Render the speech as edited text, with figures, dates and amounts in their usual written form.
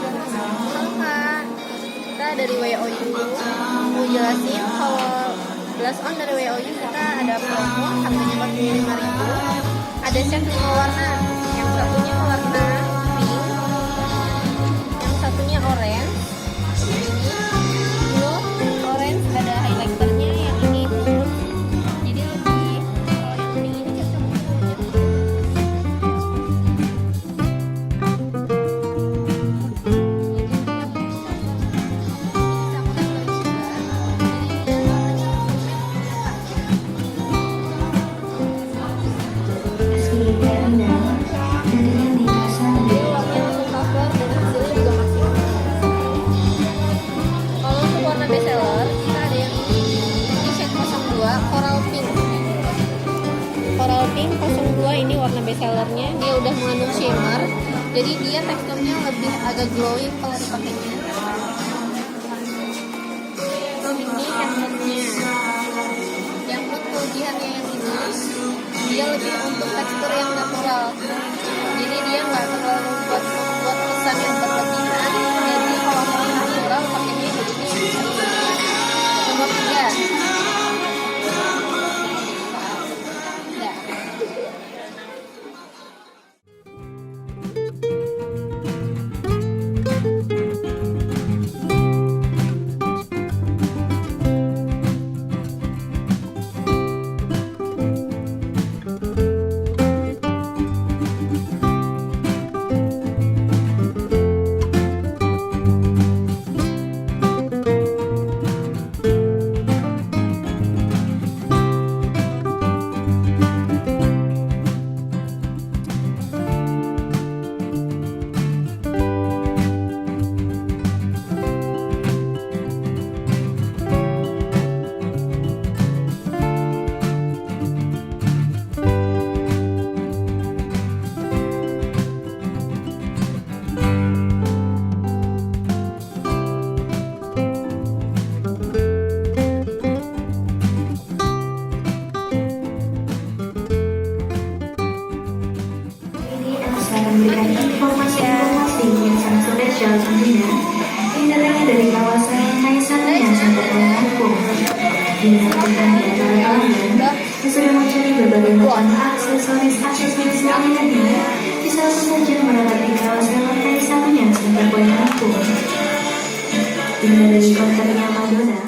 Halo Kak, kita dari WOU mau jelasin kalau blast on dari WOU kita ada promo harganya 45.000. Ada set 5 warna, yang satunya warna pink, yang satunya orange, ini blue, orange, ada highlighternya, yang ini blue. Jadi lebih kalau yang pink ini cocok untuk bestseller, kita ada yang ini shade 02 Coral Pink. Coral Pink 02 ini warna bestsellernya. Dia udah mengandung shimmer, jadi dia teksturnya lebih agak glowing kalau dipakainya. Ini yang nude-nya. Yang nude kelebihannya yang ini, dia lebih untuk tekstur yang natural. Jadi dia nggak terlalu buat kesan yang berlebihan. Jadi kalau mau natural pakainya jadi nomor 3. Ya. Memberikan informasi yang sangat spesial tentunya. Ini datangnya dari kawasan Kaisar yang sangat Lampung. Dilakukan di acara tahunan yang sudah mencari berbagai macam aksesoris lainnya. Bisa langsung saja mendapati kawasan Kaisar yang sangat Lampung. Ini dari kontennya Madonna.